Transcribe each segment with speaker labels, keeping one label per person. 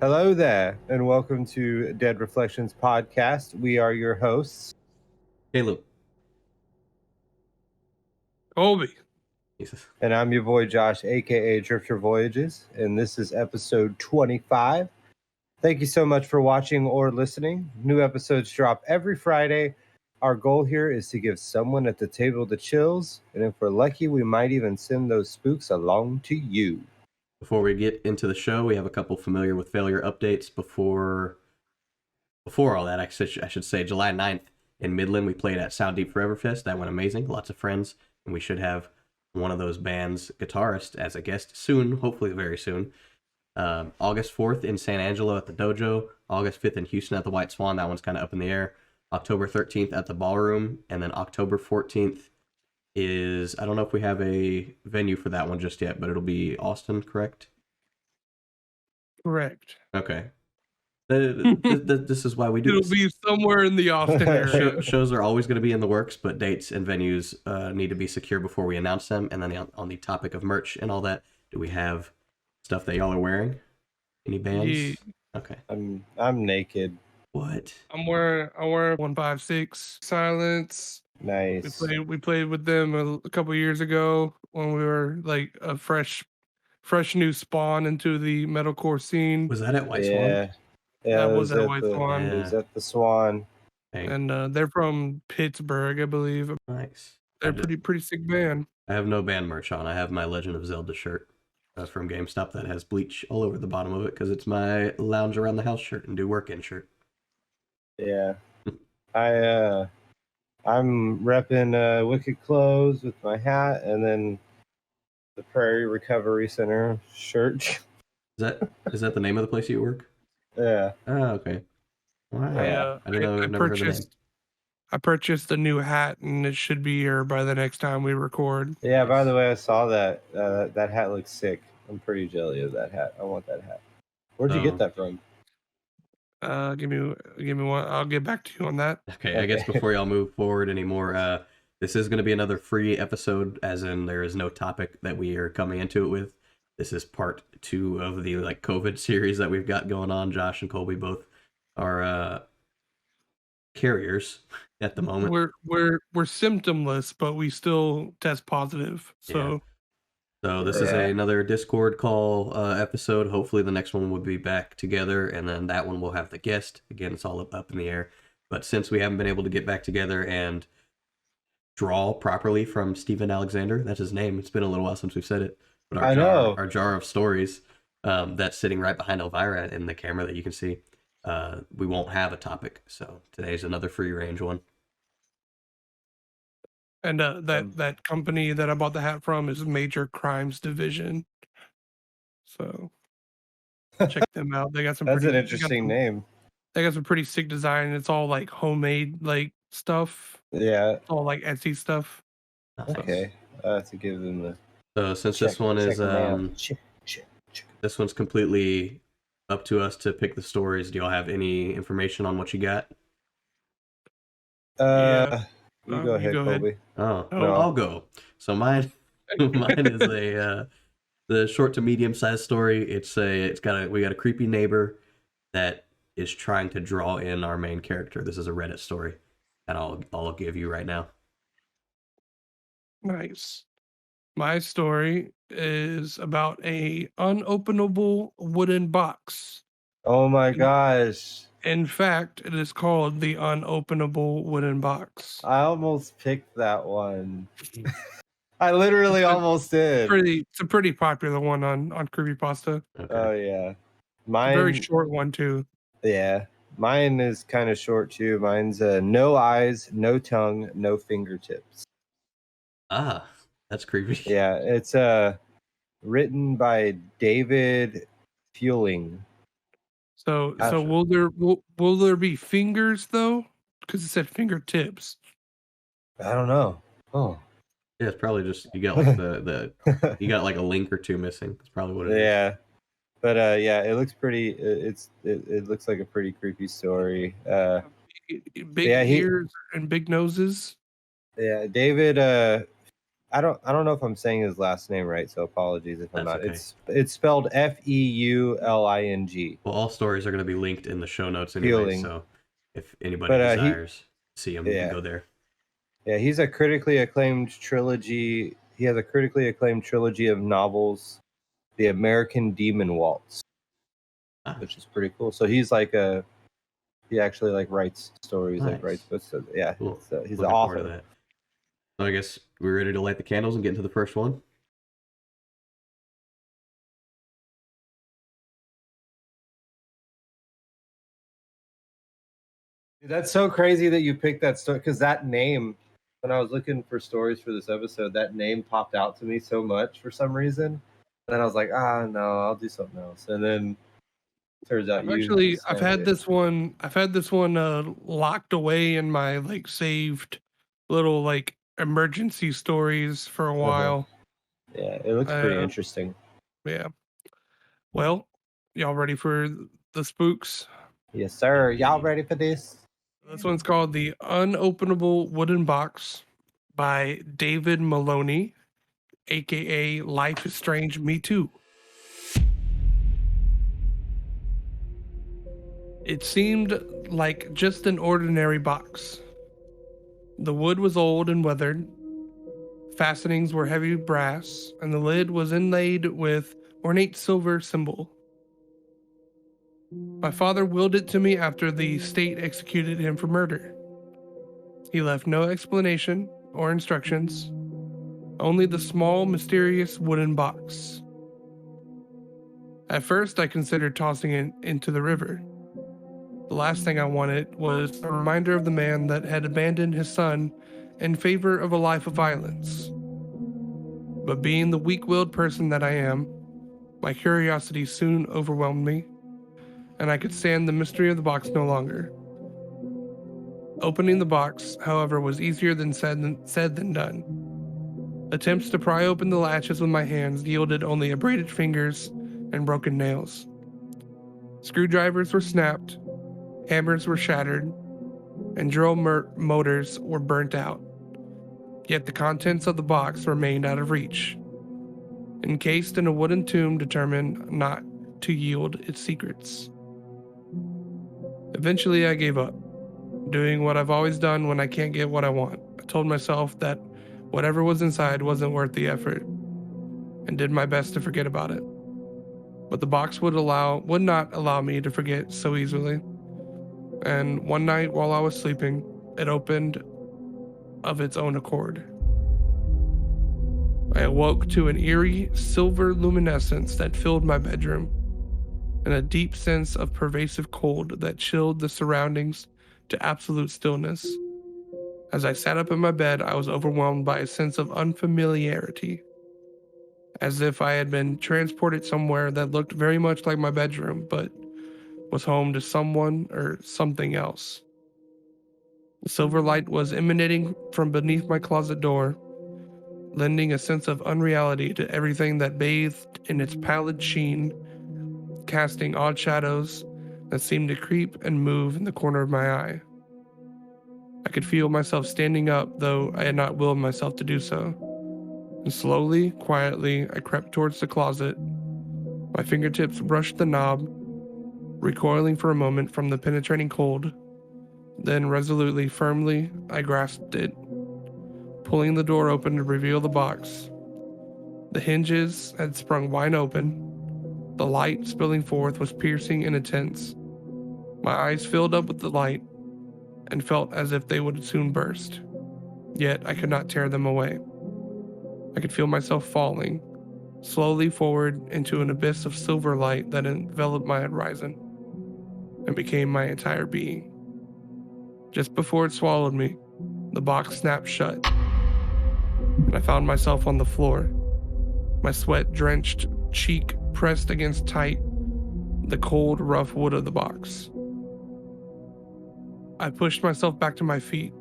Speaker 1: Hello there, and welcome to Dead Reflections podcast. We are your hosts.
Speaker 2: Caleb.
Speaker 3: Kolby.
Speaker 2: Jesus.
Speaker 1: And I'm your boy Josh, aka Drifter Voyages, and this is episode 25. Thank you so much for watching or listening. New episodes drop every Friday. Our goal here is to give someone at the table the chills, and if we're lucky, we might even send those spooks along to you.
Speaker 2: Before we get into the show, we have a couple familiar with failure updates. Before all that, I should say July 9th in Midland, we played at Sound Deep Forever Fest. That went amazing. Lots of friends, and we should have one of those bands' guitarist as a guest soon, hopefully very soon. August 4th in San Angelo at the Dojo. August 5th in Houston at the White Swan. That one's kind of up in the air. October 13th at the Ballroom. And then October 14th is, I don't know if we have a venue for that one just yet, but it'll be Austin, correct?
Speaker 3: Correct.
Speaker 2: Okay. This is why we do
Speaker 3: It'll be somewhere in the Austin area.
Speaker 2: Shows are always going to be in the works, but dates and venues need to be secure before we announce them. And then on the topic of merch and all that, do we have stuff that y'all are wearing? Any bands?
Speaker 3: Yeah.
Speaker 2: Okay.
Speaker 1: I'm naked.
Speaker 2: What?
Speaker 3: I'm wearing 156 Silence.
Speaker 1: Nice.
Speaker 3: We played with them a couple years ago when we were like a fresh new spawn into the metalcore scene.
Speaker 2: Was that at White
Speaker 1: Yeah.
Speaker 2: Swan?
Speaker 1: Yeah,
Speaker 3: That was at White Swan.
Speaker 1: It was at the Swan.
Speaker 2: Hey,
Speaker 3: And they're from Pittsburgh, I believe.
Speaker 2: nice.
Speaker 3: They're pretty sick band.
Speaker 2: I have no band merch on. I have my Legend of Zelda shirt from GameStop that has bleach all over the bottom of it because it's my lounge around the house shirt and do work in shirt.
Speaker 1: Yeah. I'm repping Wicked Clothes with my hat and then the Prairie Recovery Center shirt.
Speaker 2: Is that the name of the place you work?
Speaker 1: Yeah.
Speaker 2: Oh, okay. Wow. I don't know. I've never heard the name.
Speaker 3: I purchased a new hat, and it should be here by the next time we record.
Speaker 1: Yeah, by the way, I saw that. That hat looks sick. I'm pretty jelly of that hat. I want that hat. Where'd you get that from?
Speaker 3: Give me one. I'll get back to you on that.
Speaker 2: Okay, I guess before y'all move forward anymore, this is going to be another free episode, as in there is no topic that we are coming into it with. This is part 2 of the COVID series that we've got going on. Josh and Kolby both are carriers at the moment.
Speaker 3: We're symptomless, but we still test positive. So
Speaker 2: this is another Discord call episode. Hopefully the next one will be back together, and then that one will have the guest. Again, it's all up in the air. But since we haven't been able to get back together and draw properly from Stephen Alexander, that's his name. It's been a little while since we've said it. But our jar of stories that's sitting right behind Elvira in the camera that you can see, we won't have a topic. So today's another free range one.
Speaker 3: And that company that I bought the hat from is Major Crimes Division. So check them out. They got some.
Speaker 1: That's an interesting name.
Speaker 3: They got some pretty sick design. It's all like homemade stuff.
Speaker 1: Yeah.
Speaker 3: It's all like Etsy stuff.
Speaker 1: Okay. To give them the.
Speaker 2: So since this one is this one's completely up to us to pick the stories, do y'all have any information on what you got?
Speaker 1: You go ahead, Kolby.
Speaker 2: Oh, no. I'll go. So mine is the short to medium sized story. We got a creepy neighbor that is trying to draw in our main character. This is a Reddit story that I'll give you right now.
Speaker 3: Nice. My story is about a unopenable wooden box.
Speaker 1: Oh my gosh.
Speaker 3: In fact, it is called the Unopenable Wooden Box.
Speaker 1: I almost picked that one. I literally almost did.
Speaker 3: It's a pretty popular one on Creepypasta.
Speaker 2: Okay.
Speaker 1: Oh yeah. Mine,
Speaker 3: very short one too.
Speaker 1: Yeah. Mine is kind of short too. Mine's no eyes, no tongue, no fingertips.
Speaker 2: Ah, that's creepy.
Speaker 1: Yeah, it's written by David Fueling.
Speaker 3: So will there be fingers though? Because it said fingertips.
Speaker 1: I don't know. Oh.
Speaker 2: Yeah, it's probably just you got like you got like a link or two missing. That's probably what it is.
Speaker 1: Yeah. But it looks pretty. It looks like a pretty creepy story.
Speaker 3: Big ears and big noses.
Speaker 1: Yeah, David. I don't know if I'm saying his last name right, so apologies if I'm
Speaker 2: That's
Speaker 1: not.
Speaker 2: okay.
Speaker 1: It's spelled Feuling.
Speaker 2: Well, all stories are going to be linked in the show notes anyway,
Speaker 1: Feeling.
Speaker 2: so if anybody
Speaker 1: But
Speaker 2: desires to see them, you can
Speaker 1: yeah.
Speaker 2: go there.
Speaker 1: Yeah, he's a critically acclaimed trilogy. He has a critically acclaimed trilogy of novels, The American Demon Waltz, which is pretty cool. So he's like he actually like writes stories,
Speaker 2: Nice.
Speaker 1: like writes books. So, yeah,
Speaker 2: Cool.
Speaker 1: He's
Speaker 2: Looking
Speaker 1: an
Speaker 2: forward to
Speaker 1: author.
Speaker 2: that. So I guess we're ready to light the candles and get into the first one.
Speaker 1: That's so crazy that you picked that story, because that name, when I was looking for stories for this episode, that name popped out to me so much for some reason. And then I was like, no, I'll do something else. And then turns out
Speaker 3: I've had this one locked away in my like saved little like emergency stories for a while.
Speaker 1: Yeah, it looks pretty interesting.
Speaker 3: Yeah. Well, y'all ready for the spooks?
Speaker 1: Yes, sir. Y'all ready for this?
Speaker 3: This one's called The Unopenable Wooden Box by David Maloney, aka Life is Strange Me Too. It seemed like just an ordinary box. The wood was old and weathered, fastenings were heavy brass, and the lid was inlaid with ornate silver symbol. My father willed it to me after the state executed him for murder. He left no explanation or instructions, only the small, mysterious wooden box. At first, I considered tossing it into the river. The last thing I wanted was a reminder of the man that had abandoned his son in favor of a life of violence. But being the weak-willed person that I am, my curiosity soon overwhelmed me, and I could stand the mystery of the box no longer. Opening the box, however, was easier than said than done. Attempts to pry open the latches with my hands yielded only abraded fingers and broken nails. Screwdrivers were snapped, hammers were shattered, and drill motors were burnt out. Yet the contents of the box remained out of reach, encased in a wooden tomb determined not to yield its secrets. Eventually, I gave up, doing what I've always done when I can't get what I want. I told myself that whatever was inside wasn't worth the effort, and did my best to forget about it. But the box would not allow me to forget so easily. And one night while I was sleeping, it opened of its own accord. I awoke to an eerie silver luminescence that filled my bedroom, and a deep sense of pervasive cold that chilled the surroundings to absolute stillness. As I sat up in my bed, I was overwhelmed by a sense of unfamiliarity, as if I had been transported somewhere that looked very much like my bedroom, but was home to someone or something else. The silver light was emanating from beneath my closet door, lending a sense of unreality to everything that bathed in its pallid sheen, casting odd shadows that seemed to creep and move in the corner of my eye. I could feel myself standing up, though I had not willed myself to do so. And slowly, quietly, I crept towards the closet. My fingertips brushed the knob, recoiling for a moment from the penetrating cold. Then resolutely, firmly, I grasped it, pulling the door open to reveal the box. The hinges had sprung wide open. The light spilling forth was piercing and intense. My eyes filled up with the light and felt as if they would soon burst. Yet I could not tear them away. I could feel myself falling, slowly forward into an abyss of silver light that enveloped my horizon and became my entire being. Just before it swallowed me, the box snapped shut, and I found myself on the floor, my sweat-drenched cheek pressed against the cold, rough wood of the box. I pushed myself back to my feet.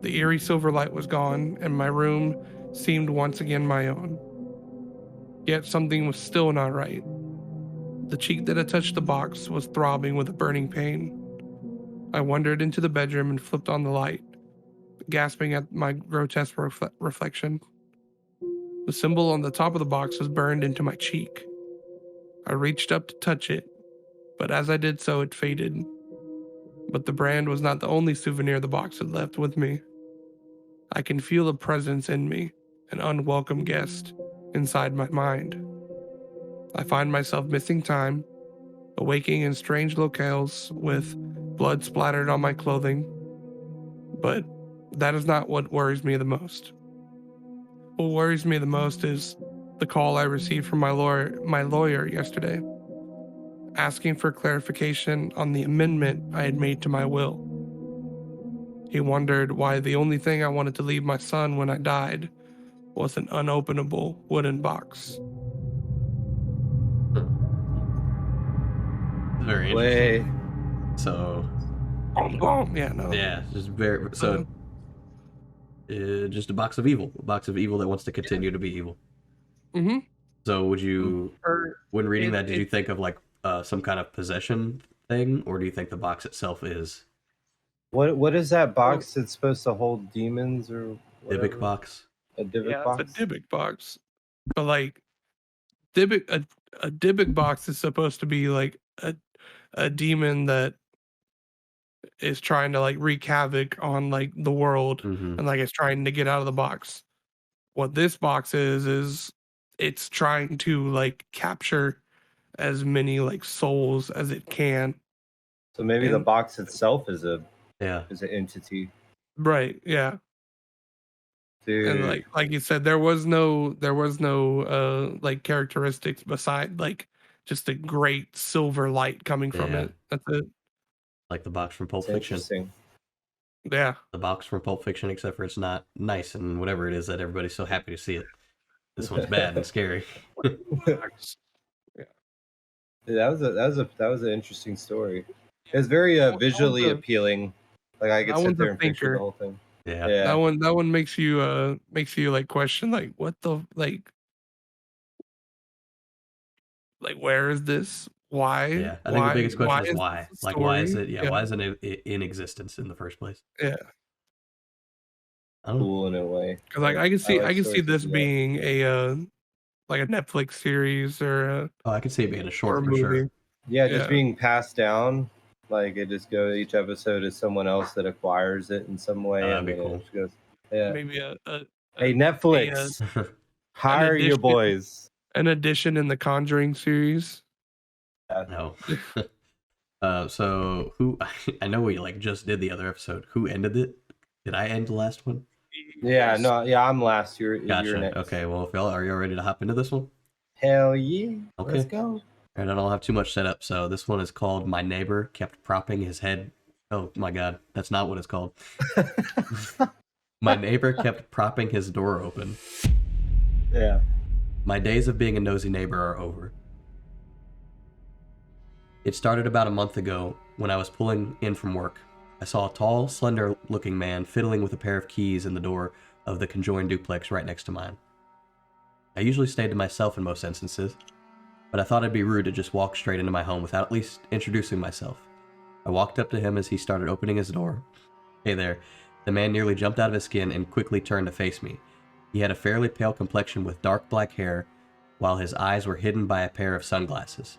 Speaker 3: The eerie silver light was gone, and my room seemed once again my own. Yet something was still not right. The cheek that had touched the box was throbbing with a burning pain. I wandered into the bedroom and flipped on the light, gasping at my grotesque reflection. The symbol on the top of the box was burned into my cheek. I reached up to touch it, but as I did so, it faded. But the brand was not the only souvenir the box had left with me. I can feel a presence in me, an unwelcome guest, inside my mind. I find myself missing time, awaking in strange locales with blood splattered on my clothing. But that is not what worries me the most. What worries me the most is the call I received from my lawyer yesterday, asking for clarification on the amendment I had made to my will. He wondered why the only thing I wanted to leave my son when I died was an unopenable wooden box.
Speaker 2: Very
Speaker 1: Way.
Speaker 2: interesting. So,
Speaker 3: Yeah, no.
Speaker 2: yeah, just very so. Just a box of evil that wants to continue to be evil.
Speaker 3: Mm-hmm.
Speaker 2: So, would you, when reading that, did
Speaker 3: it-
Speaker 2: you think of like some kind of possession thing, or do you think the box itself is
Speaker 1: What is that box that's supposed to hold demons or whatever?
Speaker 2: Dybbuk box?
Speaker 1: A Dybbuk
Speaker 3: Yeah,
Speaker 1: box?
Speaker 3: it's a Dybbuk box. But like Dybbuk, a Dybbuk box is supposed to be like a demon that is trying to like wreak havoc on like the world
Speaker 2: Mm-hmm.
Speaker 3: and like it's trying to get out of the box. What this box is it's trying to like capture as many like souls as it can.
Speaker 1: So maybe the
Speaker 3: And-
Speaker 1: box itself is an
Speaker 2: Yeah.
Speaker 1: entity.
Speaker 3: Right, yeah.
Speaker 1: Dude.
Speaker 3: And like you said, there was no like characteristics beside like just a great silver light coming from
Speaker 2: Yeah.
Speaker 3: it. That's it.
Speaker 2: Like the box from Pulp
Speaker 1: it's
Speaker 2: Fiction.
Speaker 1: interesting.
Speaker 3: Yeah.
Speaker 2: The box from Pulp Fiction, except for it's not nice and whatever it is that everybody's so happy to see it. This one's bad and scary.
Speaker 1: That was an interesting story. It was very visually appealing. Like I could
Speaker 3: that
Speaker 1: sit
Speaker 3: one's
Speaker 1: there
Speaker 3: a
Speaker 1: and picture the
Speaker 3: thinker.
Speaker 1: whole thing.
Speaker 2: Yeah.
Speaker 1: Yeah.
Speaker 3: That one makes you like question like what the like where is this? Why?
Speaker 2: Yeah. I think the biggest question is why.
Speaker 3: this
Speaker 2: Like, why is
Speaker 3: story?
Speaker 2: it? Yeah. Why isn't it in existence in the first place?
Speaker 3: Yeah.
Speaker 2: I don't know.
Speaker 1: Cool in a way.
Speaker 3: Cuz like I can see
Speaker 1: stories
Speaker 3: this
Speaker 1: that do that.
Speaker 3: being a like a Netflix series or a
Speaker 2: Oh, I could see it being a short for
Speaker 3: movie.
Speaker 2: sure.
Speaker 1: Yeah, just
Speaker 3: Yeah.
Speaker 1: being passed down. Like it just goes. Each episode is someone else that acquires it in some way.
Speaker 2: Oh, that'd
Speaker 1: and
Speaker 2: be
Speaker 1: then it
Speaker 2: cool.
Speaker 1: just goes, yeah.
Speaker 3: Maybe
Speaker 1: Hey Netflix, hire your
Speaker 3: addition-
Speaker 1: boys.
Speaker 3: an addition in the Conjuring series.
Speaker 2: No. So who? I know we like just did the other episode. Who ended it? Did I end the last one?
Speaker 1: Yeah, no, yeah, I'm last. You're
Speaker 2: Gotcha.
Speaker 1: next.
Speaker 2: Okay. Well, if y'all are you ready to hop into this one?
Speaker 1: Hell yeah.
Speaker 2: Okay.
Speaker 1: Let's go.
Speaker 2: And I don't have too much set up, so this one is called "My Neighbor Kept Propping His Head." Oh my God, that's not what it's called. My neighbor kept propping his door open.
Speaker 1: Yeah.
Speaker 2: My days of being a nosy neighbor are over. It started about a month ago when I was pulling in from work. I saw a tall, slender-looking man fiddling with a pair of keys in the door of the conjoined duplex right next to mine. I usually stayed to myself in most instances, but I thought it'd be rude to just walk straight into my home without at least introducing myself. I walked up to him as he started opening his door. Hey there. The man nearly jumped out of his skin and quickly turned to face me. He had a fairly pale complexion with dark black hair, while his eyes were hidden by a pair of sunglasses.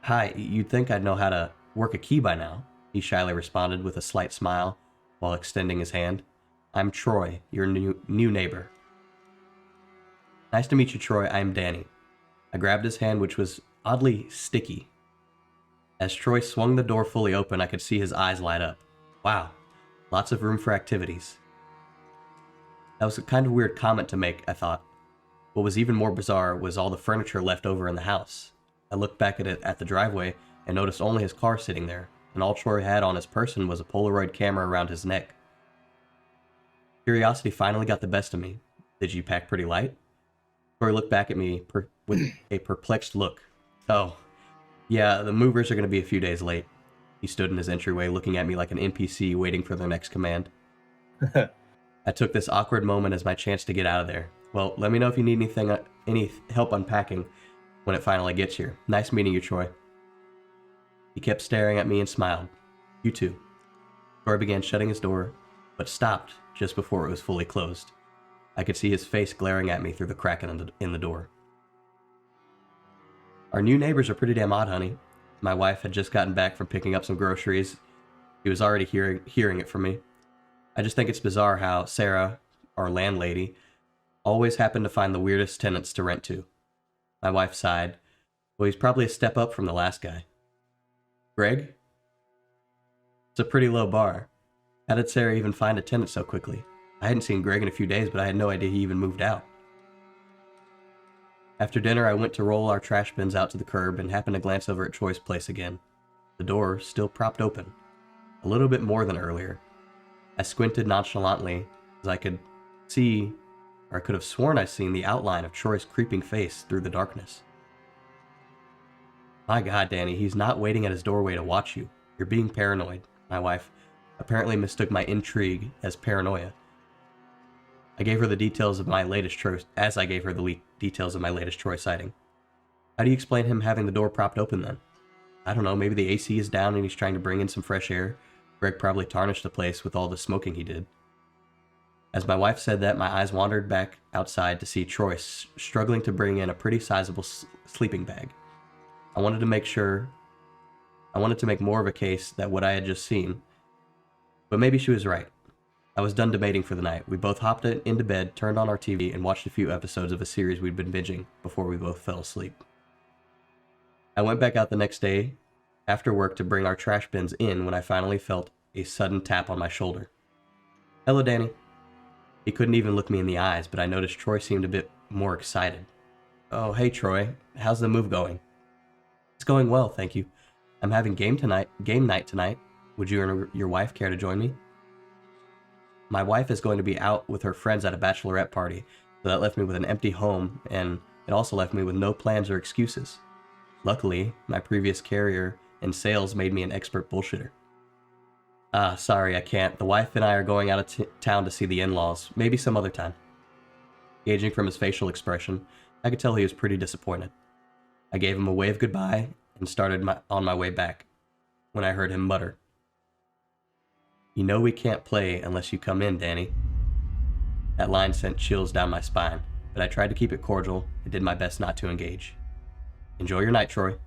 Speaker 2: Hi, you'd think I'd know how to work a key by now, he shyly responded with a slight smile while extending his hand. I'm Troy, your new neighbor. Nice to meet you, Troy. I'm Danny. I grabbed his hand, which was oddly sticky. As Troy swung the door fully open, I could see his eyes light up. Wow, lots of room for activities. That was a kind of weird comment to make, I thought. What was even more bizarre was all the furniture left over in the house. I looked back at it at the driveway and noticed only his car sitting there, and all Troy had on his person was a Polaroid camera around his neck. Curiosity finally got the best of me. Did you pack pretty light? Troy looked back at me with a perplexed look. Oh, yeah, the movers are going to be a few days late. He stood in his entryway looking at me like an NPC waiting for their next command. I took this awkward moment as my chance to get out of there. Well, let me know if you need any help unpacking when it finally gets here. Nice meeting you, Troy. He kept staring at me and smiled. You too. Troy began shutting his door, but stopped just before it was fully closed. I could see his face glaring at me through the crack in the door. Our new neighbors are pretty damn odd, honey. My wife had just gotten back from picking up some groceries. He was already hearing it from me. I just think it's bizarre how Sarah, our landlady, always happened to find the weirdest tenants to rent to. My wife sighed. Well, he's probably a step up from the last guy. Greg? It's a pretty low bar. How did Sarah even find a tenant so quickly? I hadn't seen Greg in a few days, but I had no idea he even moved out. After dinner, I went to roll our trash bins out to the curb and happened to glance over at Troy's place again. The door still propped open, a little bit more than earlier. I squinted nonchalantly as I could see, or I could have sworn I'd seen the outline of Troy's creeping face through the darkness. My God, Danny, he's not waiting at his doorway to watch you. You're being paranoid. My wife apparently mistook my intrigue as paranoia. I gave her the details of my latest Troy sighting. How do you explain him having the door propped open then? I don't know, maybe the AC is down and he's trying to bring in some fresh air. Greg probably tarnished the place with all the smoking he did. As my wife said that, my eyes wandered back outside to see Troy struggling to bring in a pretty sizable sleeping bag. I wanted to make more of a case that what I had just seen, but maybe she was right. I was done debating for the night. We both hopped into bed, turned on our TV, and watched a few episodes of a series we'd been binging before we both fell asleep. I went back out the next day after work to bring our trash bins in when I finally felt a sudden tap on my shoulder. Hello, Danny. He couldn't even look me in the eyes, but I noticed Troy seemed a bit more excited. Oh, hey, Troy. How's the move going? It's going well, thank you. I'm having game night tonight. Would you and your wife care to join me? My wife is going to be out with her friends at a bachelorette party, so that left me with an empty home, and it also left me with no plans or excuses. Luckily, my previous career in sales made me an expert bullshitter. Sorry, I can't. The wife and I are going out of town to see the in-laws. Maybe some other time. Gauging from his facial expression, I could tell he was pretty disappointed. I gave him a wave goodbye and started on my way back, when I heard him mutter, "You know we can't play unless you come in, Danny." That line sent chills down my spine, but I tried to keep it cordial and did my best not to engage. Enjoy your night, Troy.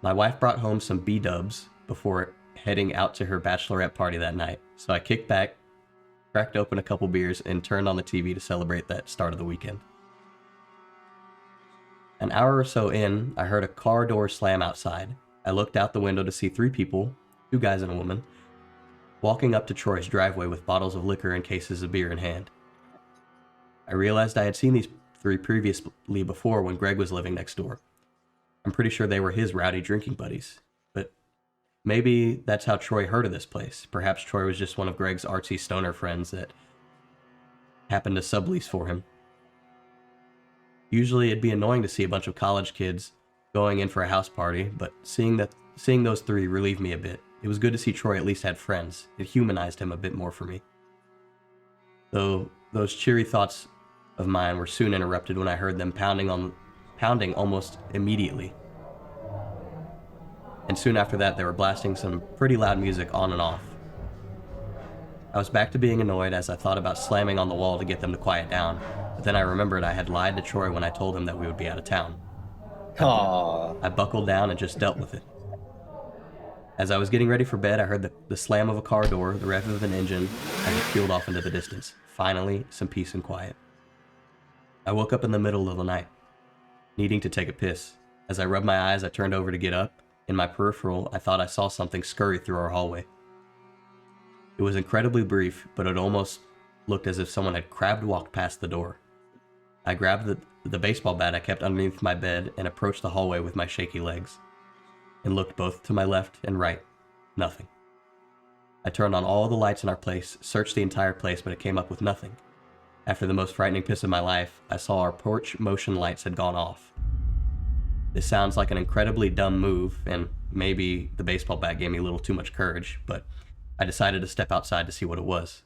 Speaker 2: My wife brought home some B-dubs before heading out to her bachelorette party that night, so I kicked back, cracked open a couple beers, and turned on the TV to celebrate that start of the weekend. An hour or so in, I heard a car door slam outside. I looked out the window to see 3 people, 2 guys and a woman, walking up to Troy's driveway with bottles of liquor and cases of beer in hand. I realized I had seen these 3 previously before when Greg was living next door. I'm pretty sure they were his rowdy drinking buddies, but maybe that's how Troy heard of this place. Perhaps Troy was just one of Greg's artsy stoner friends that happened to sublease for him. Usually it'd be annoying to see a bunch of college kids going in for a house party, but seeing those 3 relieved me a bit. It was good to see Troy at least had friends. It humanized him a bit more for me. Though those cheery thoughts of mine were soon interrupted when I heard them pounding almost immediately. And soon after that, they were blasting some pretty loud music on and off. I was back to being annoyed as I thought about slamming on the wall to get them to quiet down, but then I remembered I had lied to Troy when I told him that we would be out of town. I buckled down and just dealt with it. As I was getting ready for bed, I heard the slam of a car door, the rev of an engine, and it peeled off into the distance. Finally, some peace and quiet. I woke up in the middle of the night, needing to take a piss. As I rubbed my eyes, I turned over to get up. In my peripheral, I thought I saw something scurry through our hallway. It was incredibly brief, but it almost looked as if someone had crab-walked past the door. I grabbed the baseball bat I kept underneath my bed and approached the hallway with my shaky legs, and looked both to my left and right. Nothing. I turned on all the lights in our place, searched the entire place, but it came up with nothing. After the most frightening piss of my life, I saw our porch motion lights had gone off. This sounds like an incredibly dumb move, and maybe the baseball bat gave me a little too much courage, but I decided to step outside to see what it was.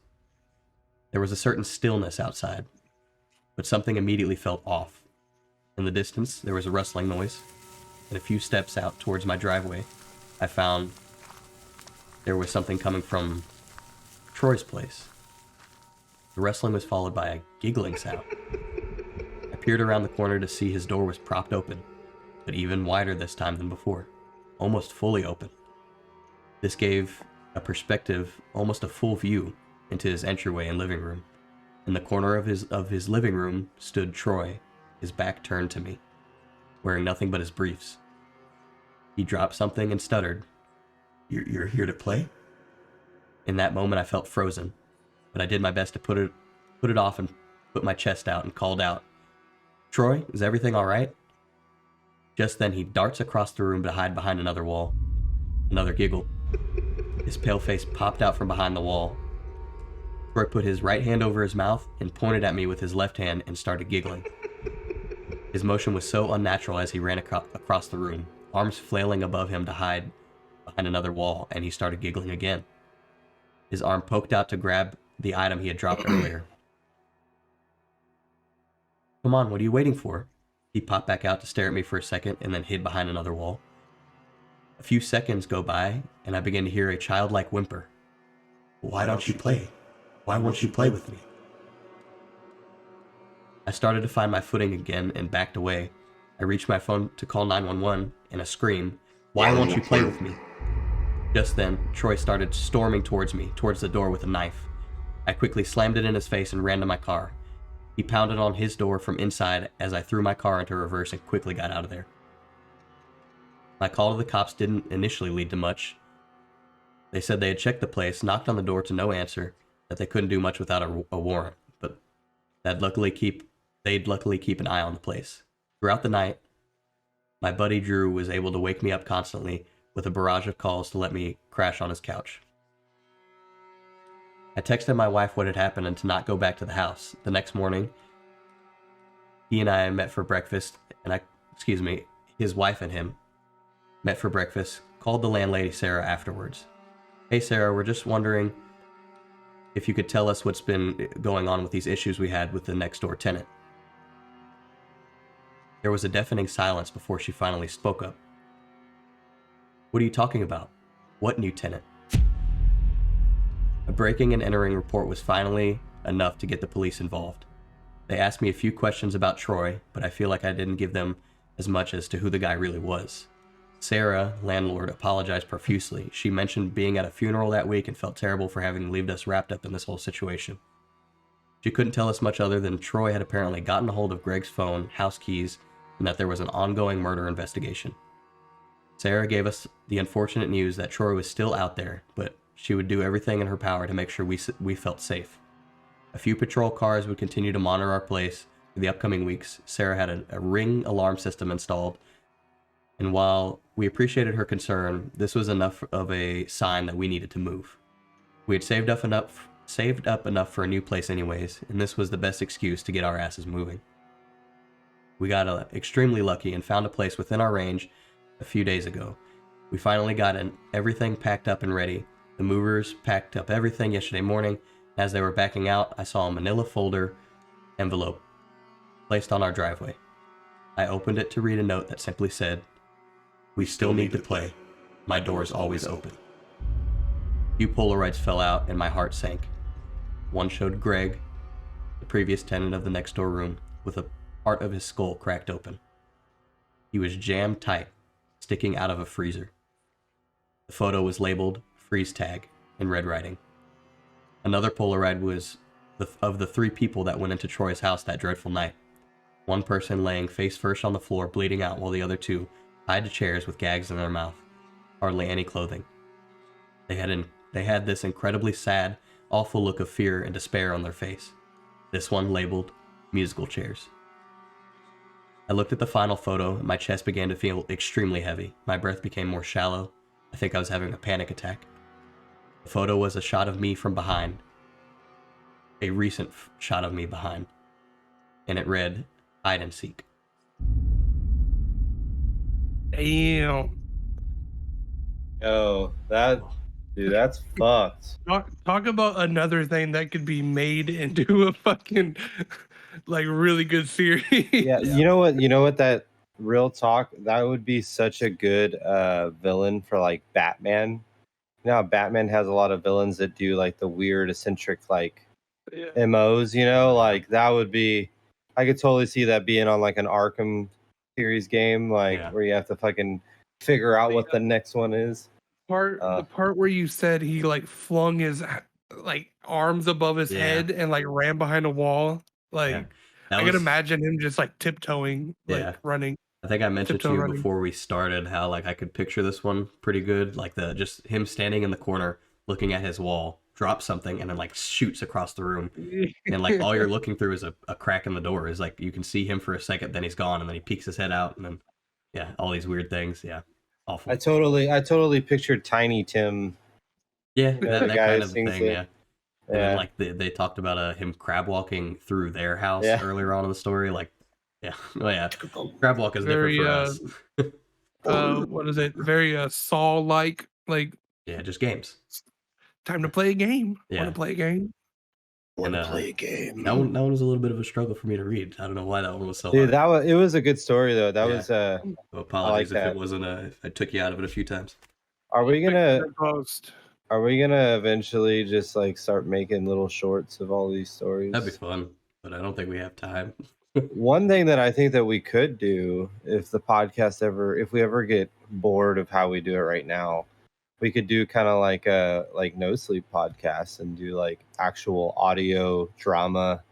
Speaker 2: There was a certain stillness outside, but something immediately felt off. In the distance, there was a rustling noise, and a few steps out towards my driveway, I found there was something coming from Troy's place. The rustling was followed by a giggling sound. I peered around the corner to see his door was propped open, but even wider this time than before, almost fully open. This gave a perspective, almost a full view, into his entryway and living room. In the corner of his living room stood Troy, his back turned to me, wearing nothing but his briefs. He dropped something and stuttered, You're here to play? In that moment I felt frozen, but I did my best to put it off and put my chest out and called out, Troy, is everything alright? Just then he darts across the room to hide behind another wall. Another giggle. His pale face popped out from behind the wall. Troy put his right hand over his mouth and pointed at me with his left hand and started giggling. His motion was so unnatural as he ran across the room, arms flailing above him to hide behind another wall, and he started giggling again. His arm poked out to grab the item he had dropped earlier. Come on, what are you waiting for? He popped back out to stare at me for a second and then hid behind another wall. A few seconds go by, and I begin to hear a childlike whimper. Why don't you play? Why won't you play with me? I started to find my footing again and backed away. I reached my phone to call 911 and a scream, Why won't you play with me? Just then, Troy started storming towards me, towards the door with a knife. I quickly slammed it in his face and ran to my car. He pounded on his door from inside as I threw my car into reverse and quickly got out of there. My call to the cops didn't initially lead to much. They said they had checked the place, knocked on the door to no answer, that they couldn't do much without a warrant, but they'd luckily keep an eye on the place. Throughout the night, my buddy Drew was able to wake me up constantly with a barrage of calls to let me crash on his couch. I texted my wife what had happened and to not go back to the house. The next morning, he and I met for breakfast, his wife and him met for breakfast, called the landlady Sarah afterwards. Hey Sarah, we're just wondering if you could tell us what's been going on with these issues we had with the next door tenant. There was a deafening silence before she finally spoke up. What are you talking about? What new tenant? A breaking and entering report was finally enough to get the police involved. They asked me a few questions about Troy, but I feel like I didn't give them as much as to who the guy really was. Sarah, landlord, apologized profusely. She mentioned being at a funeral that week and felt terrible for having left us wrapped up in this whole situation. She couldn't tell us much other than Troy had apparently gotten a hold of Greg's phone, house keys, and that there was an ongoing murder investigation. Sarah gave us the unfortunate news that Troy was still out there, but she would do everything in her power to make sure we felt safe. A few patrol cars would continue to monitor our place for the upcoming weeks. Sarah had a ring alarm system installed, and while we appreciated her concern, this was enough of a sign that we needed to move. We had saved up enough for a new place anyways, and this was the best excuse to get our asses moving. We got extremely lucky and found a place within our range a few days ago. We finally got everything packed up and ready. The movers packed up everything yesterday morning. As they were backing out, I saw a manila folder envelope placed on our driveway. I opened it to read a note that simply said, "We still need to play. My door is always open." A few Polaroids fell out and my heart sank. One showed Greg, the previous tenant of the next door room, with a part of his skull cracked open. He was jammed tight, sticking out of a freezer. The photo was labeled freeze tag in red writing. Another Polaroid was of the three people that went into Troy's house that dreadful night. One person laying face first on the floor, bleeding out, while the other two tied to chairs with gags in their mouth, hardly any clothing. They had this incredibly sad, awful look of fear and despair on their face. This one labeled musical chairs. I looked at the final photo and my chest began to feel extremely heavy. My breath became more shallow. I think I was having a panic attack. The photo was a shot of me from behind. A recent shot of me behind. And it read, "Hide and seek."
Speaker 3: Damn.
Speaker 1: Yo, that's fucked.
Speaker 3: Talk about another thing that could be made into a fucking like really good series.
Speaker 1: Yeah, you know what that real talk, that would be such a good villain for like Batman. You know how Batman has a lot of villains that do like the weird eccentric like MOs, like that would be, I could totally see that being on like an Arkham series game, like where you have to fucking figure out what the next one is.
Speaker 3: The part where you said he like flung his like arms above his head and like ran behind a wall, like I could imagine him just like tiptoeing, like running.
Speaker 2: I think I mentioned to you
Speaker 3: running.
Speaker 2: before we started how like I could picture this one pretty good, like just him standing in the corner looking at his wall, drops something, and then like shoots across the room, and like all you're looking through is a crack in the door. Is like you can see him for a second, then he's gone, and then he peeks his head out, and then all these weird things. Awful.
Speaker 1: I totally pictured Tiny Tim.
Speaker 2: Yeah, that kind of thing.
Speaker 1: And
Speaker 2: then like they talked about him crab walking through their house earlier on in the story, like. Yeah. Oh yeah. Crab walk is
Speaker 3: very,
Speaker 2: different for
Speaker 3: us. What is it? Very Saul-like, like.
Speaker 2: Yeah, just games.
Speaker 3: Time to play a game. Want to play a game?
Speaker 1: Want to play a game?
Speaker 2: That one was a little bit of a struggle for me to read. I don't know why that one was so
Speaker 1: hard.
Speaker 2: Dude,
Speaker 1: it was a good story though. That was
Speaker 2: apologies if it wasn't if I took you out of it a few times.
Speaker 1: Are we gonna eventually just like start making little shorts of all these stories?
Speaker 2: That'd be fun, but I don't think we have time.
Speaker 1: One thing that I think that we could do if we ever get bored of how we do it right now, we could do kind of like a No Sleep podcast and do like actual audio drama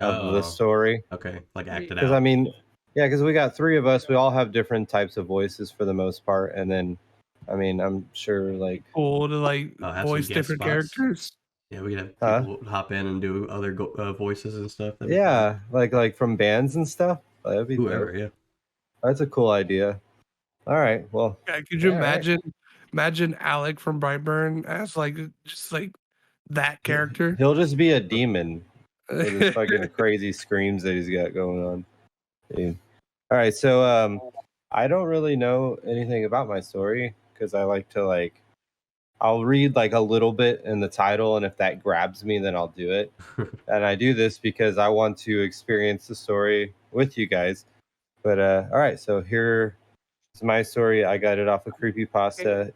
Speaker 1: of the story.
Speaker 2: Okay, like act it out.
Speaker 1: Because I mean, because we got three of us, we all have different types of voices for the most part, and then I mean, I'm sure like
Speaker 3: cool to like voice different characters.
Speaker 2: Yeah, we could have people hop in and do other voices and stuff.
Speaker 1: Like from bands and stuff. That'd be
Speaker 2: whoever.
Speaker 1: dope. Yeah, that's a cool idea. All right, well,
Speaker 3: could you imagine Alec from Brightburn as like just like that character?
Speaker 1: He'll just be a demon with his fucking crazy screams that he's got going on. Dude. All right, so I don't really know anything about my story because I like to I'll read like a little bit in the title, and if that grabs me, then I'll do it. And I do this because I want to experience the story with you guys. But all right, so here's my story. I got it off of Creepypasta.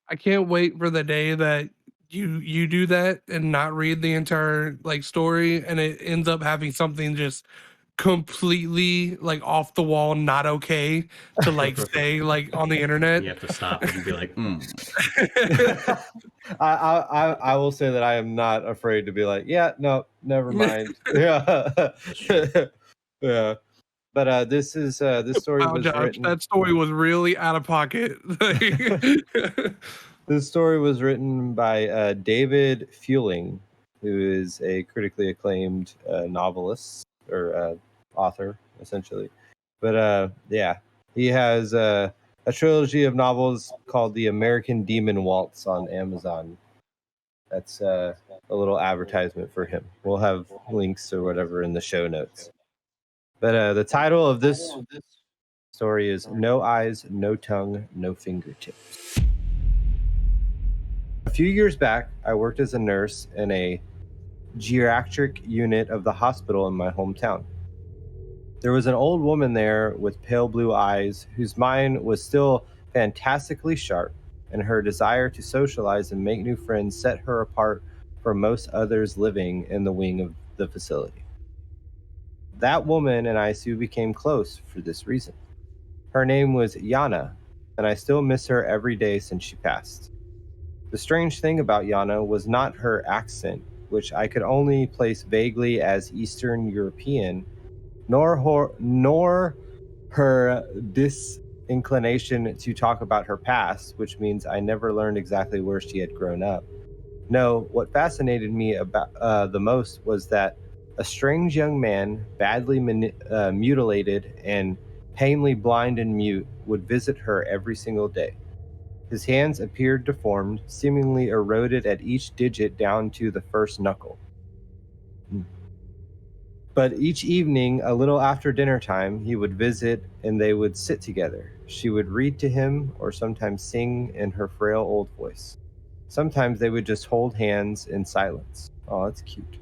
Speaker 3: I can't wait for the day that you do that and not read the entire like story, and it ends up having something just completely like off the wall, not okay to like say like on the internet.
Speaker 2: You have to stop and be like,
Speaker 1: I will say that I am not afraid to be like, no, never mind. Yeah. But this story was written.
Speaker 3: That story was really out of pocket.
Speaker 1: This story was written by David Fueling, who is a critically acclaimed novelist or author, essentially. But he has a trilogy of novels called The American Demon Waltz on Amazon. That's a little advertisement for him. We'll have links or whatever in the show notes. But the title of this story is No Eyes, No Tongue, No Fingertips. A few years back, I worked as a nurse in a geriatric unit of the hospital in my hometown. There was an old woman there with pale blue eyes whose mind was still fantastically sharp, and her desire to socialize and make new friends set her apart from most others living in the wing of the facility. That woman and I soon became close for this reason. Her name was Yana, and I still miss her every day since she passed. The strange thing about Yana was not her accent, which I could only place vaguely as Eastern European, nor her disinclination to talk about her past, which means I never learned exactly where she had grown up. No, what fascinated me about the most was that a strange young man, badly mutilated and painfully blind and mute, would visit her every single day. His hands appeared deformed, seemingly eroded at each digit down to the first knuckle. But each evening, a little after dinner time, he would visit and they would sit together. She would read to him or sometimes sing in her frail old voice. Sometimes they would just hold hands in silence. Oh, that's cute.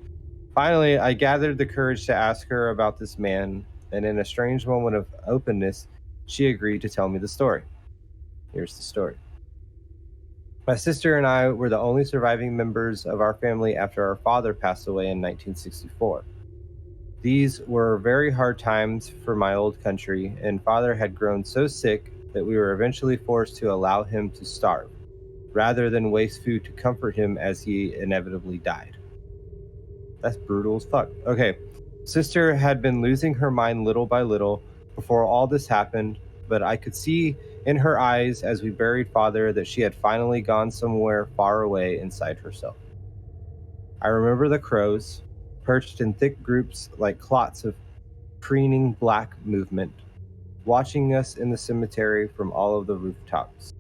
Speaker 1: Finally, I gathered the courage to ask her about this man, and in a strange moment of openness, she agreed to tell me the story. Here's the story. My sister and I were the only surviving members of our family after our father passed away in 1964. These were very hard times for my old country, and father had grown so sick that we were eventually forced to allow him to starve, rather than waste food to comfort him as he inevitably died. That's brutal as fuck. Okay, sister had been losing her mind little by little before all this happened, but I could see in her eyes as we buried father that she had finally gone somewhere far away inside herself. I remember the crows, perched in thick groups like clots of preening black movement, watching us in the cemetery from all of the rooftops.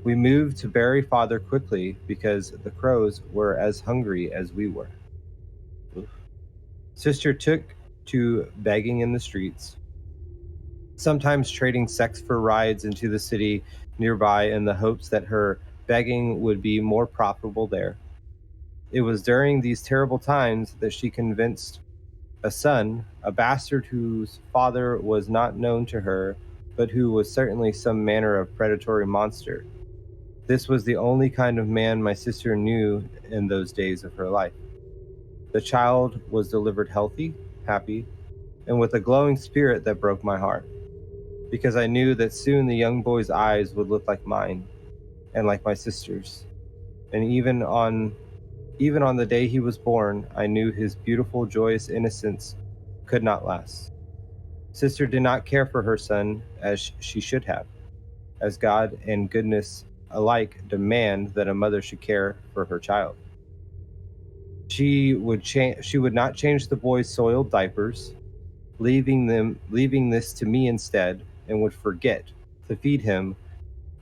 Speaker 1: We moved to bury father quickly because the crows were as hungry as we were. Oof. Sister took to begging in the streets, sometimes trading sex for rides into the city nearby in the hopes that her begging would be more profitable there. It was during these terrible times that she convinced a son, a bastard whose father was not known to her, but who was certainly some manner of predatory monster. This was the only kind of man my sister knew in those days of her life. The child was delivered healthy, happy, and with a glowing spirit that broke my heart, because I knew that soon the young boy's eyes would look like mine and like my sister's. And even on the day he was born, I knew his beautiful, joyous innocence could not last. Sister did not care for her son as she should have, as God and goodness alike demand that a mother should care for her child. She would not change the boy's soiled diapers, leaving this to me instead, and would forget to feed him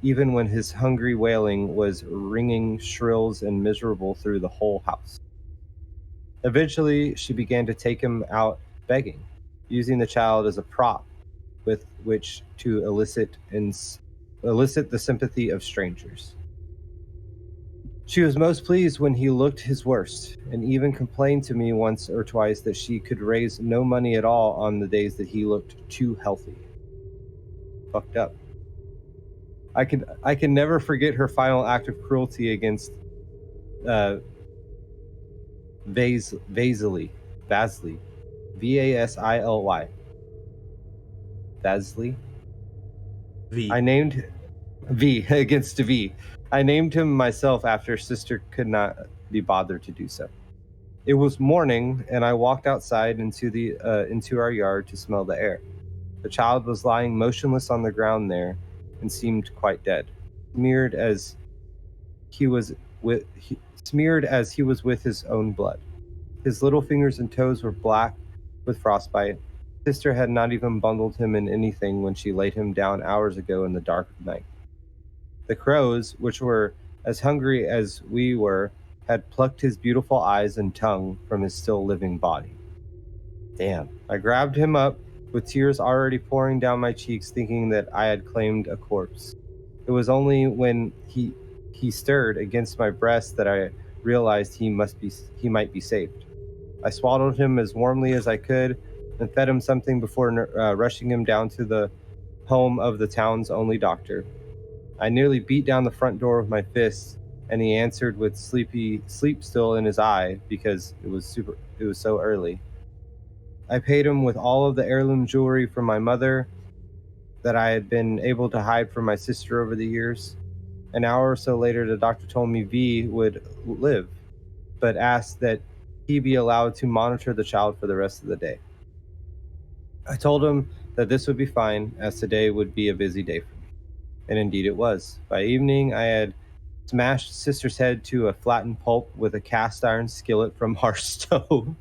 Speaker 1: even when his hungry wailing was ringing shrills and miserable through the whole house. Eventually, she began to take him out begging, using the child as a prop with which to elicit the sympathy of strangers. She was most pleased when he looked his worst, and even complained to me once or twice that she could raise no money at all on the days that he looked too healthy. Fucked up. I can never forget her final act of cruelty against Vasily, Vasily, Vasily.
Speaker 2: V.
Speaker 1: I named V against V. I named him myself after sister could not be bothered to do so. It was morning, and I walked outside into our yard to smell the air. The child was lying motionless on the ground there, and seemed quite dead, smeared as he was with his own blood. His little fingers and toes were black with frostbite. Sister had not even bundled him in anything when she laid him down hours ago in the dark of night. The crows, which were as hungry as we were, had plucked his beautiful eyes and tongue from his still living body. Damn. I grabbed him up, with tears already pouring down my cheeks, thinking that I had claimed a corpse. It was only when he stirred against my breast that I realized he might be saved. I swaddled him as warmly as I could and fed him something before rushing him down to the home of the town's only doctor. I nearly beat down the front door with my fists, and he answered with sleep still in his eye because it was so early. I paid him with all of the heirloom jewelry from my mother that I had been able to hide from my sister over the years. An hour or so later, the doctor told me V would live, but asked that he be allowed to monitor the child for the rest of the day. I told him that this would be fine, as today would be a busy day for me. And indeed it was. By evening, I had smashed sister's head to a flattened pulp with a cast iron skillet from our stove,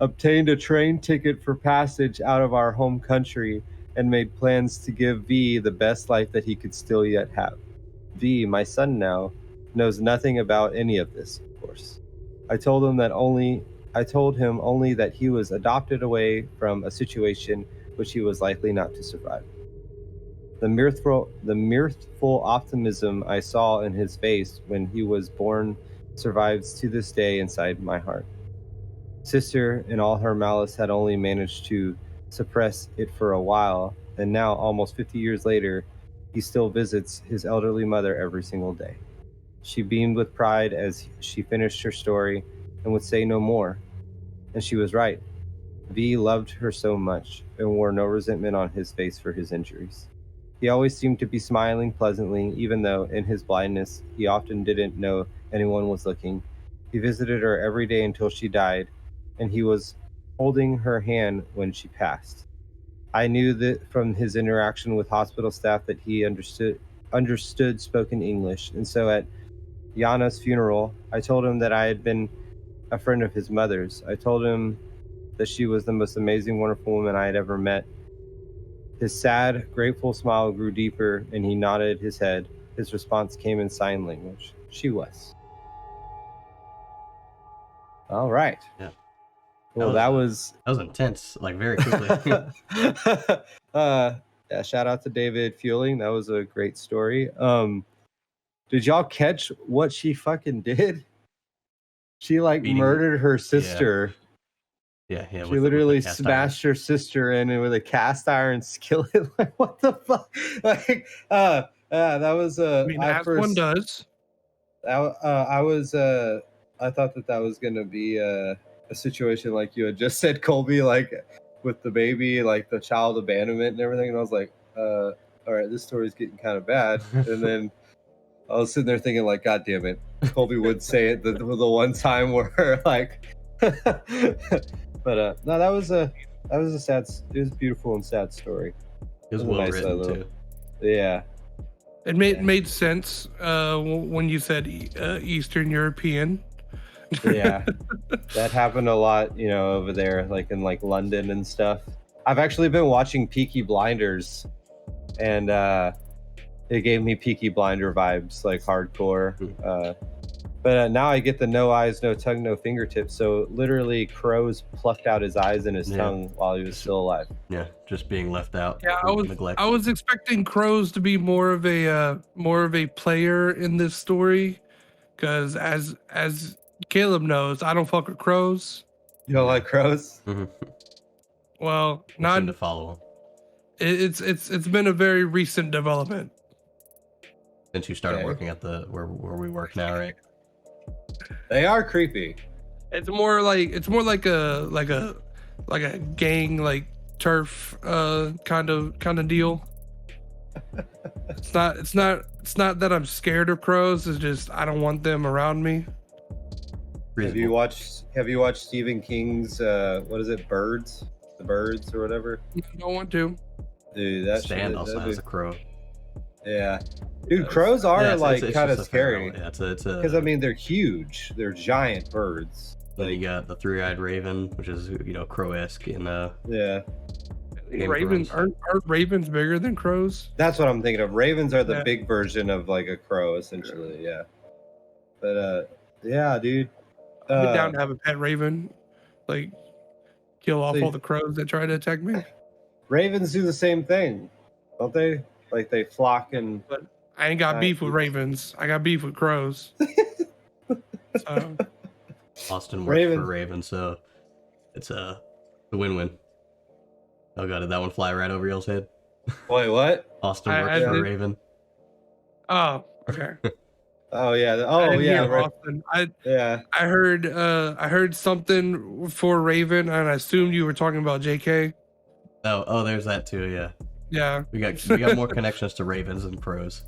Speaker 1: obtained a train ticket for passage out of our home country, and made plans to give V the best life that he could still yet have. V, my son now, knows nothing about any of this, of course. I told him only that he was adopted away from a situation which he was likely not to survive. The mirthful optimism I saw in his face when he was born survives to this day inside my heart. Sister, in all her malice, had only managed to suppress it for a while, and now, almost 50 years later, he still visits his elderly mother every single day. She beamed with pride as she finished her story and would say no more. And she was right. V loved her so much and wore no resentment on his face for his injuries. He always seemed to be smiling pleasantly, even though, in his blindness, he often didn't know anyone was looking. He visited her every day until she died, and he was holding her hand when she passed. I knew that from his interaction with hospital staff that he understood spoken English, and so at Yana's funeral, I told him that I had been a friend of his mother's. I told him that she was the most amazing, wonderful woman I had ever met. His sad, grateful smile grew deeper, and he nodded his head. His response came in sign language. She was. All right.
Speaker 2: Yeah.
Speaker 1: Well, that was
Speaker 2: intense, like very quickly.
Speaker 1: Yeah, shout out to David Fueling. That was a great story. Did y'all catch what she fucking did? She murdered her sister.
Speaker 2: Yeah.
Speaker 1: She literally smashed her sister in with a cast iron skillet. Like, what the fuck? Like, that was
Speaker 3: as one does.
Speaker 1: I thought that was gonna be a situation like you had just said, Kolby, like with the baby, like the child abandonment and everything. And I was like, all right, this story's getting kind of bad. And then I was sitting there thinking, like, God damn it, Kolby would say it the one time where like. But no, that was a sad. It was a beautiful and sad story.
Speaker 2: It was well written too.
Speaker 1: Yeah,
Speaker 3: it made sense when you said Eastern European.
Speaker 1: Yeah, that happened a lot, over there, like in London and stuff. I've actually been watching Peaky Blinders, and it gave me Peaky Blinder vibes, like hardcore. But now I get the no eyes, no tongue, no fingertips. So literally, crows plucked out his eyes and his tongue while he was still alive.
Speaker 2: Yeah, just being left out.
Speaker 3: Yeah, I was expecting crows to be more of a player in this story, because as Caleb knows, I don't fuck with crows.
Speaker 1: You don't like crows?
Speaker 3: Well, not
Speaker 2: to follow.
Speaker 3: It's been a very recent development
Speaker 2: since you started working at the where we work now, right?
Speaker 1: They are creepy.
Speaker 3: It's more like a gang, like turf kind of deal. It's not that I'm scared of crows. It's just I don't want them around me.
Speaker 2: Reasonable.
Speaker 1: Have you watched Stephen King's what is it, Birds? The Birds or whatever?
Speaker 3: I don't want to.
Speaker 1: Dude, that
Speaker 2: Stan also has a crow.
Speaker 1: Yeah. Dude, crows are kind of scary.
Speaker 2: Yeah, it's
Speaker 1: because I mean they're huge. They're giant birds.
Speaker 2: Then you got the three-eyed raven, which is crow-esque in
Speaker 1: yeah.
Speaker 3: Ravens aren't ravens bigger than crows?
Speaker 1: That's what I'm thinking of. Ravens are the big version of like a crow, essentially. Yeah. But yeah, dude.
Speaker 3: I'd be down to have a pet raven, like kill off all the crows that try to attack me.
Speaker 1: Ravens do the same thing, don't they? Like they flock and.
Speaker 3: But I ain't got beef with ravens. I got beef with crows. So.
Speaker 2: Austin works for Raven, so it's a win-win. Oh god, did that one fly right over y'all's head?
Speaker 1: Wait, what?
Speaker 2: Austin works for Raven.
Speaker 3: Oh, okay.
Speaker 1: Oh yeah. Oh yeah.
Speaker 3: Austin. I heard something for Raven, and I assumed you were talking about JK.
Speaker 2: Oh, there's that too. Yeah.
Speaker 3: Yeah.
Speaker 2: We got more connections to ravens than crows.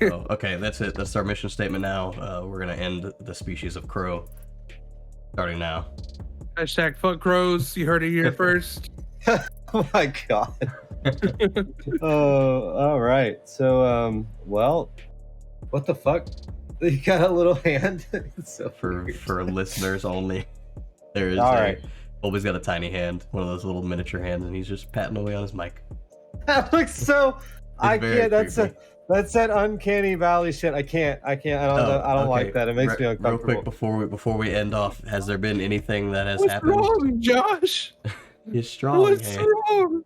Speaker 2: So, okay, that's it. That's our mission statement now. We're gonna end the species of crow. Starting now.
Speaker 3: Hashtag fuck crows. You heard it here first.
Speaker 1: Oh my god. Oh, all right. So, well, what the fuck? You got a little hand? So
Speaker 2: for listeners only. There is Kolby's got a tiny hand, one of those little miniature hands, and he's just patting away on his mic.
Speaker 1: That looks so. I can't. That's that uncanny valley shit. I can't. I don't like that. It makes me uncomfortable.
Speaker 2: Real quick before we end off, has there been anything that has happened?
Speaker 3: What's wrong, Josh?
Speaker 2: He's strong.
Speaker 3: What's wrong?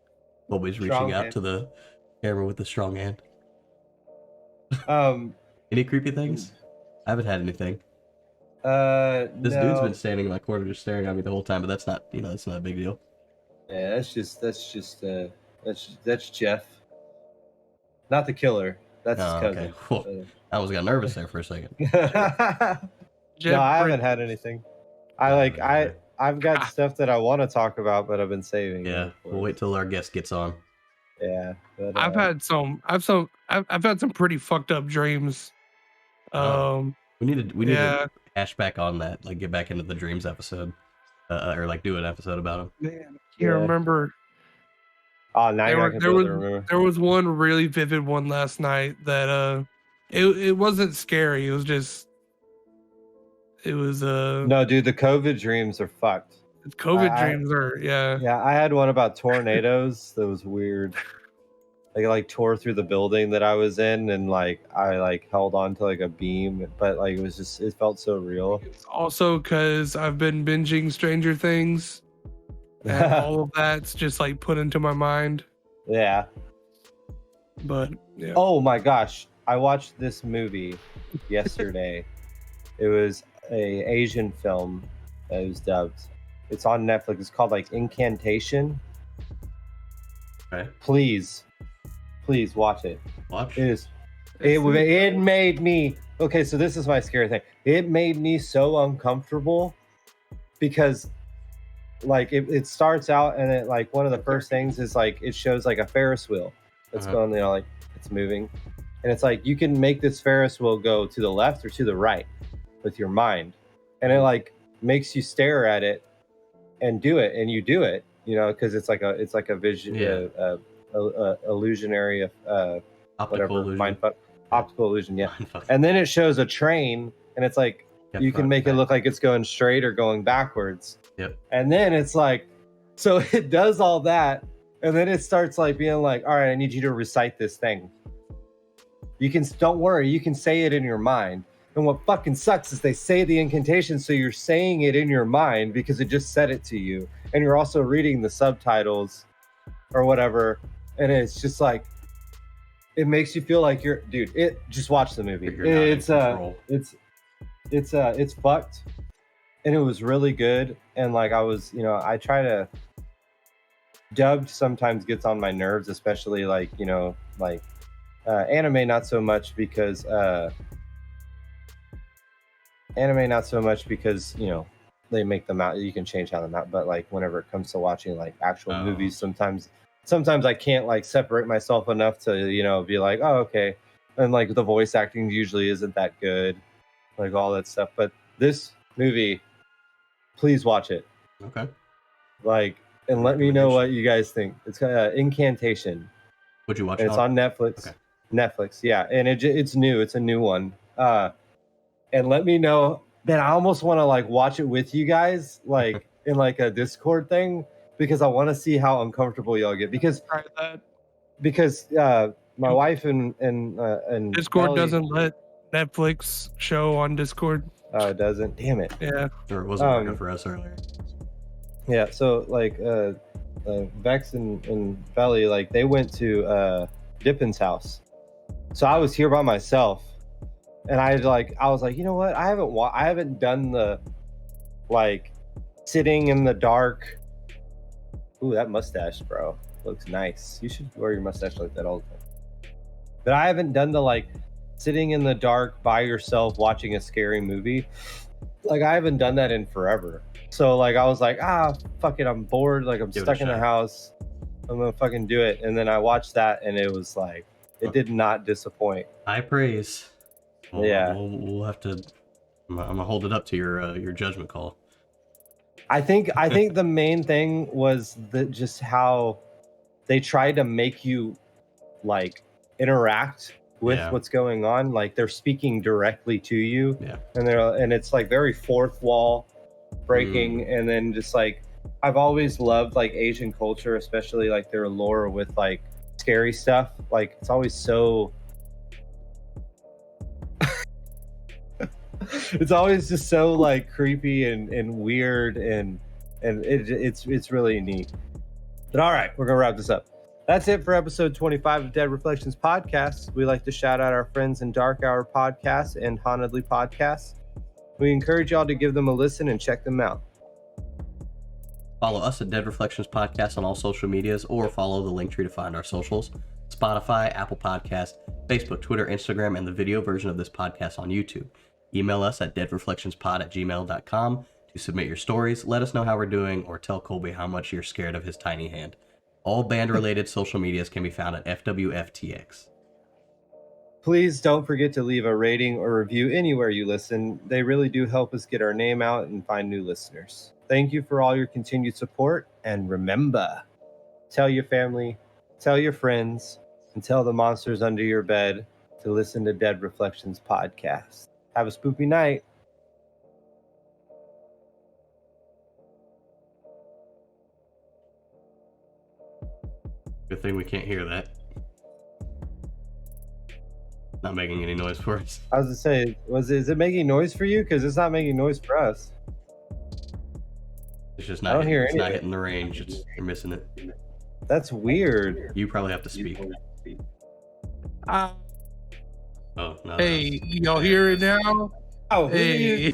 Speaker 2: Kolby's reaching out to the camera with the strong hand. Any creepy things? I haven't had anything. This dude's been standing in my corner just staring at me the whole time, but that's not a big deal.
Speaker 1: Yeah, that's Jeff. Not the killer. That's his
Speaker 2: Oh,
Speaker 1: cousin.
Speaker 2: okay. I almost got nervous there for a second.
Speaker 1: No, I haven't had anything. I've got stuff that I want to talk about, but I've been saving.
Speaker 2: Yeah, we'll wait till our guest gets on.
Speaker 1: Yeah, but,
Speaker 3: I've had some pretty fucked up dreams.
Speaker 2: We need
Speaker 3: yeah.
Speaker 2: to hash back on that, like get back into the dreams episode, or like do an episode about them.
Speaker 3: Man, I can't remember.
Speaker 1: Oh, now you're not gonna be able to remember.
Speaker 3: There was one really vivid one last night that it wasn't scary. It was
Speaker 1: No, dude, the COVID dreams are fucked.
Speaker 3: COVID dreams are
Speaker 1: Yeah, I had one about tornadoes that was weird. Like tore through the building that I was in, and like I like held on to like a beam, but like it felt so real.
Speaker 3: It's also because I've been binging Stranger Things, and all of that's just like put into my mind.
Speaker 1: Yeah.
Speaker 3: But yeah.
Speaker 1: Oh my gosh, I watched this movie yesterday. It was a Asian film that was dubbed. It's on Netflix. It's called like Incantation.
Speaker 2: Okay.
Speaker 1: Please watch it. It made me okay. So this is my scary thing. It made me so uncomfortable because like it starts out and it like one of the first things is like it shows like a Ferris wheel that's going, like it's moving, and it's like you can make this Ferris wheel go to the left or to the right with your mind, and it like makes you stare at it and do it, and you do it, because it's like a vision, illusionary,
Speaker 2: optical illusion.
Speaker 1: Optical illusion, yeah. And then it shows a train, and it's like you can make it look like it's going straight or going backwards.
Speaker 2: Yep.
Speaker 1: And then it's like, so it does all that, and then it starts like being like, all right, I need you to recite this thing. Don't worry, you can say it in your mind. And what fucking sucks is they say the incantation, so you're saying it in your mind because it just said it to you, and you're also reading the subtitles or whatever, and it's just like it makes you feel like just watch the movie. It's fucked, and it was really good. And like I try to dubbed sometimes gets on my nerves, especially like anime not so much because they make them out, you can change how them out, but like whenever it comes to watching like actual movies, sometimes I can't like separate myself enough to be like, oh, okay, and like the voice acting usually isn't that good, like all that stuff. But this movie, please watch it.
Speaker 2: Okay.
Speaker 1: Like, and let me know what you guys think. It's Incantation.
Speaker 2: Would you watch
Speaker 1: it? It's on Netflix.
Speaker 2: Okay.
Speaker 1: Netflix, yeah, and it's new. It's a new one. And let me know. Man, I almost want to like watch it with you guys, like in like a Discord thing, because I want to see how uncomfortable y'all get. Because my wife and
Speaker 3: Discord
Speaker 1: Ellie,
Speaker 3: doesn't let Netflix show on Discord.
Speaker 1: Oh, it doesn't. Damn it.
Speaker 3: Yeah.
Speaker 2: Or it wasn't working for us earlier.
Speaker 1: Yeah. So like, Vex and Belly, like they went to Dippin's house, so I was here by myself. And I was like, you know what? I haven't done the like sitting in the dark. Ooh, that mustache, bro, looks nice. You should wear your mustache like that all the time. But I haven't done the like sitting in the dark by yourself watching a scary movie. Like I haven't done that in forever. So like I was like, fuck it, I'm bored. Like I'm stuck in the house. I'm gonna fucking do it. And then I watched that, and it was like, it did not disappoint.
Speaker 2: High praise.
Speaker 1: Yeah,
Speaker 2: we'll have to. I'm gonna hold it up to your judgment call.
Speaker 1: I think the main thing was just how they tried to make you like interact with what's going on. Like they're speaking directly to you, and it's like very fourth wall breaking. And then just like I've always loved like Asian culture, especially like their lore with like scary stuff. Like it's always so. It's always just so like creepy and weird, and it's really neat. But all right, we're gonna wrap this up. That's it for episode 25 of Dead Reflections Podcast. We like to shout out our friends in Dark Hour Podcast and Hauntedly Podcast. We encourage y'all to give them a listen and check them out.
Speaker 2: Follow us at Dead Reflections Podcast on all social medias, or follow the link tree to find our socials. Spotify, Apple Podcast, Facebook, Twitter, Instagram, and the video version of this podcast on YouTube. Email us at deadreflectionspod@gmail.com to submit your stories, let us know how we're doing, or tell Kolby how much you're scared of his tiny hand. All band-related social medias can be found at FWFTX.
Speaker 1: Please don't forget to leave a rating or review anywhere you listen. They really do help us get our name out and find new listeners. Thank you for all your continued support, and remember, tell your family, tell your friends, and tell the monsters under your bed to listen to Dead Reflections podcast. Have a spooky night.
Speaker 2: Good thing we can't hear that. Not making any noise for us.
Speaker 1: I was gonna say, is it making noise for you? Because it's not making noise for us.
Speaker 2: It's just
Speaker 1: I don't hear
Speaker 2: it's not
Speaker 1: anything.
Speaker 2: hitting the range. You're missing it.
Speaker 1: That's weird.
Speaker 2: You probably have to speak.
Speaker 3: Uh,
Speaker 2: Oh, no.
Speaker 3: hey, do y'all hear it now?
Speaker 1: Oh,
Speaker 3: Hey.